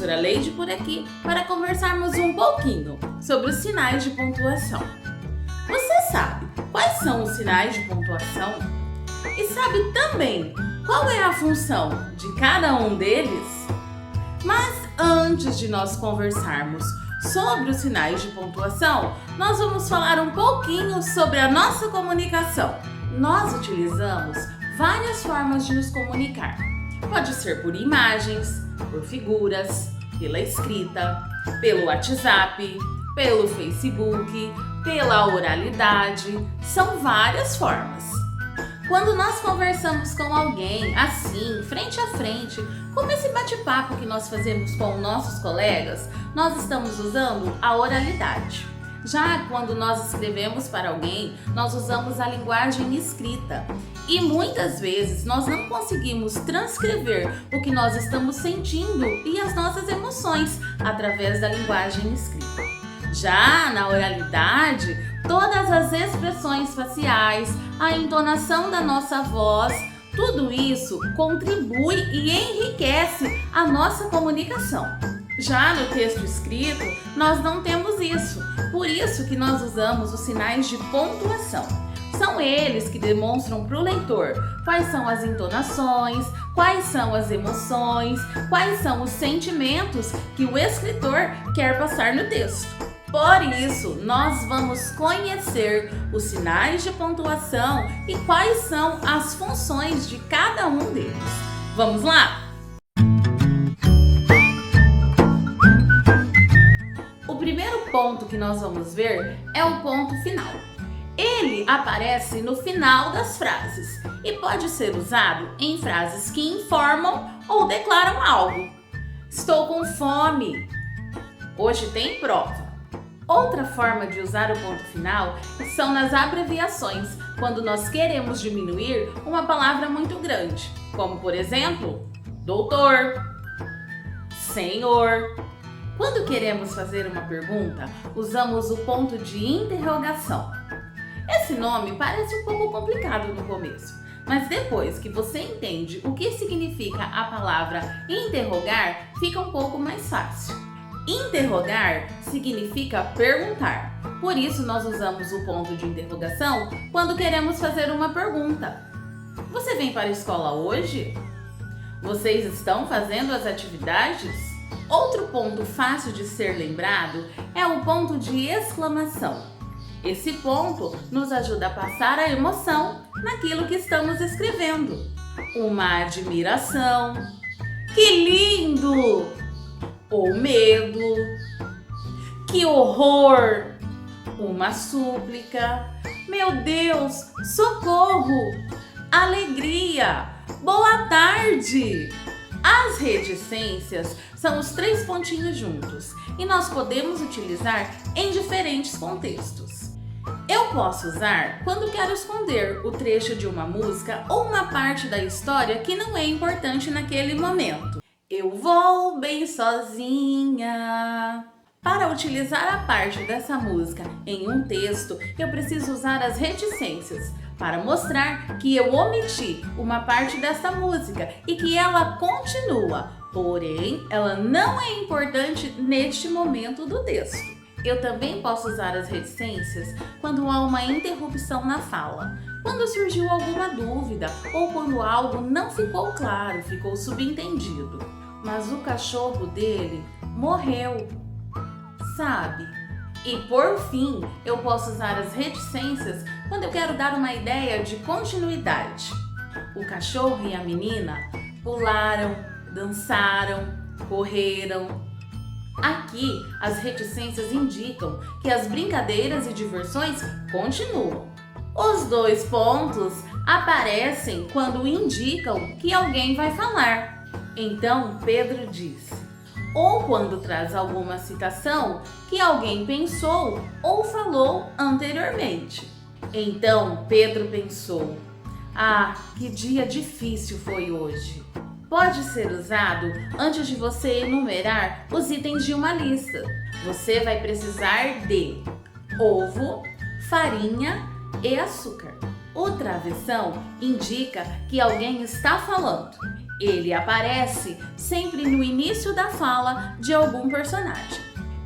professora Leide por aqui para conversarmos um pouquinho sobre os sinais de pontuação. Você sabe quais são os sinais de pontuação? E sabe também qual é a função de cada um deles? Mas antes de nós conversarmos sobre os sinais de pontuação, nós vamos falar um pouquinho sobre a nossa comunicação. Nós utilizamos várias formas de nos comunicar. Pode ser por imagens, por figuras, pela escrita, pelo WhatsApp, pelo Facebook, pela oralidade. São várias formas. Quando nós conversamos com alguém assim, frente a frente, como esse bate-papo que nós fazemos com nossos colegas, nós estamos usando a oralidade. Já quando nós escrevemos para alguém, nós usamos a linguagem escrita. E muitas vezes nós não conseguimos transcrever o que nós estamos sentindo e as nossas emoções através da linguagem escrita. Já na oralidade, todas as expressões faciais, a entonação da nossa voz, tudo isso contribui e enriquece a nossa comunicação. Já no texto escrito, nós não temos isso, por isso que nós usamos os sinais de pontuação. São eles que demonstram para o leitor quais são as entonações, quais são as emoções, quais são os sentimentos que o escritor quer passar no texto. Por isso, nós vamos conhecer os sinais de pontuação e quais são as funções de cada um deles. Vamos lá? O primeiro ponto que nós vamos ver é o ponto final. Ele aparece no final das frases e pode ser usado em frases que informam ou declaram algo. Estou com fome. Hoje tem prova. Outra forma de usar o ponto final são nas abreviações, quando nós queremos diminuir uma palavra muito grande, como por exemplo, doutor, senhor. Quando queremos fazer uma pergunta, usamos o ponto de interrogação. Esse nome parece um pouco complicado no começo, mas depois que você entende o que significa a palavra interrogar, fica um pouco mais fácil. Interrogar significa perguntar, por isso nós usamos o ponto de interrogação quando queremos fazer uma pergunta. Você vem para a escola hoje? Vocês estão fazendo as atividades? Outro ponto fácil de ser lembrado é o ponto de exclamação. Esse ponto nos ajuda a passar a emoção naquilo que estamos escrevendo. Uma admiração, que lindo! Ou medo, que horror! Uma súplica, meu Deus, socorro! Alegria, boa tarde! As reticências são os 3 pontinhos juntos e nós podemos utilizar em diferentes contextos. Eu posso usar quando quero esconder o trecho de uma música ou uma parte da história que não é importante naquele momento. Eu vou bem sozinha. Para utilizar a parte dessa música em um texto, eu preciso usar as reticências para mostrar que eu omiti uma parte dessa música e que ela continua, porém, ela não é importante neste momento do texto. Eu também posso usar as reticências quando há uma interrupção na fala, quando surgiu alguma dúvida ou quando algo não ficou claro, ficou subentendido. Mas o cachorro dele morreu, sabe? E por fim, eu posso usar as reticências quando eu quero dar uma ideia de continuidade. O cachorro e a menina pularam, dançaram, correram. Aqui, as reticências indicam que as brincadeiras e diversões continuam. Os 2 pontos aparecem quando indicam que alguém vai falar. Então, Pedro disse. Ou quando traz alguma citação que alguém pensou ou falou anteriormente. Então, Pedro pensou: ah, que dia difícil foi hoje. Pode ser usado antes de você enumerar os itens de uma lista. Você vai precisar de ovo, farinha e açúcar. O travessão indica que alguém está falando. Ele aparece sempre no início da fala de algum personagem.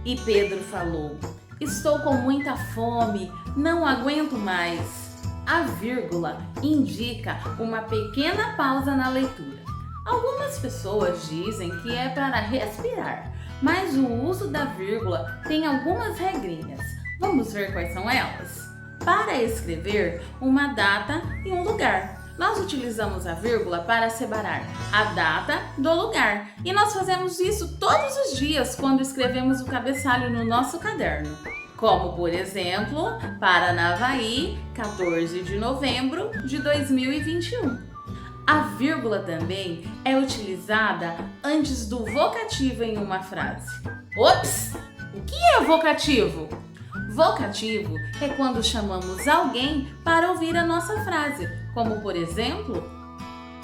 E Pedro falou: "Estou com muita fome, não aguento mais." A vírgula indica uma pequena pausa na leitura. Algumas pessoas dizem que é para respirar, mas o uso da vírgula tem algumas regrinhas. Vamos ver quais são elas? Para escrever uma data e um lugar, nós utilizamos a vírgula para separar a data do lugar. E nós fazemos isso todos os dias quando escrevemos o cabeçalho no nosso caderno. Como, por exemplo, Paranavaí, 14 de novembro de 2021. A vírgula também é utilizada antes do vocativo em uma frase. Ops! O que é vocativo? Vocativo é quando chamamos alguém para ouvir a nossa frase, como por exemplo: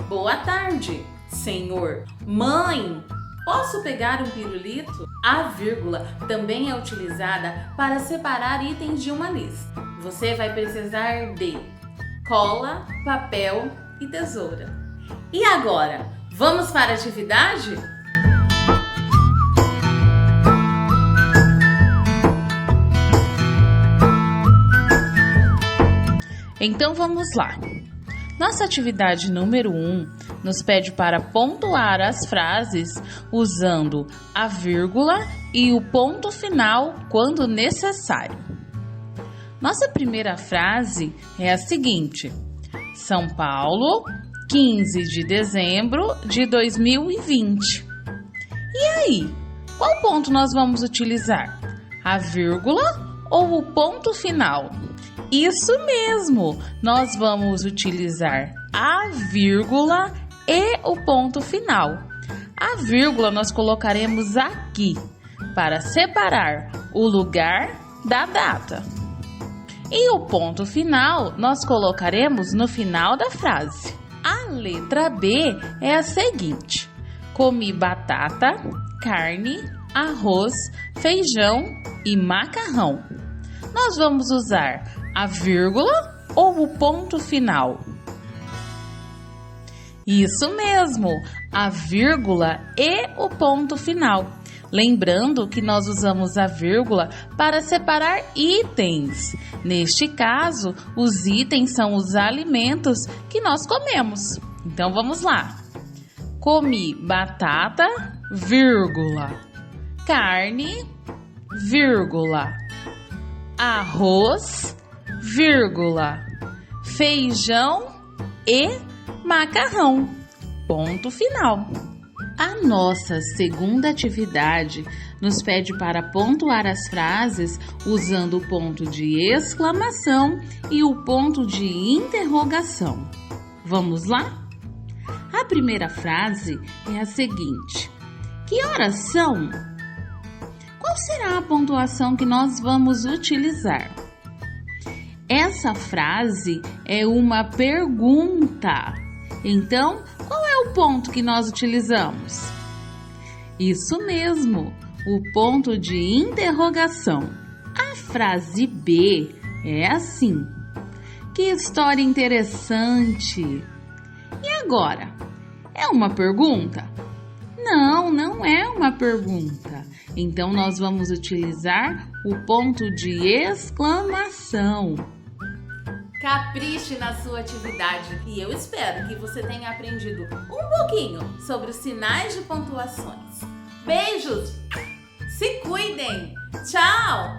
"Boa tarde, senhor." "Mãe, posso pegar um pirulito?" A vírgula também é utilizada para separar itens de uma lista. Você vai precisar de cola, papel e tesoura. E agora, vamos para a atividade? Então vamos lá. Nossa atividade número 1 nos pede para pontuar as frases usando a vírgula e o ponto final quando necessário. Nossa primeira frase é a seguinte: São Paulo, 15 de dezembro de 2020. E aí, qual ponto nós vamos utilizar? A vírgula ou o ponto final? Isso mesmo! Nós vamos utilizar a vírgula e o ponto final. A vírgula nós colocaremos aqui para separar o lugar da data. E o ponto final nós colocaremos no final da frase. A letra B é a seguinte: comi batata, carne, arroz, feijão e macarrão. Nós vamos usar a vírgula ou o ponto final? Isso mesmo, a vírgula e o ponto final. Lembrando que nós usamos a vírgula para separar itens. Neste caso, os itens são os alimentos que nós comemos. Então vamos lá. Comi batata, vírgula, carne, vírgula, arroz, vírgula, feijão e macarrão. Ponto final. A nossa segunda atividade nos pede para pontuar as frases usando o ponto de exclamação e o ponto de interrogação. Vamos lá? A primeira frase é a seguinte: que horas são? Qual será a pontuação que nós vamos utilizar? Essa frase é uma pergunta. Então, qual é o ponto que nós utilizamos? Isso mesmo, o ponto de interrogação. A frase B é assim: que história interessante! E agora? É uma pergunta? Não, não é uma pergunta. Então, nós vamos utilizar o ponto de exclamação. Capriche na sua atividade e eu espero que você tenha aprendido um pouquinho sobre os sinais de pontuações. Beijos! Se cuidem! Tchau!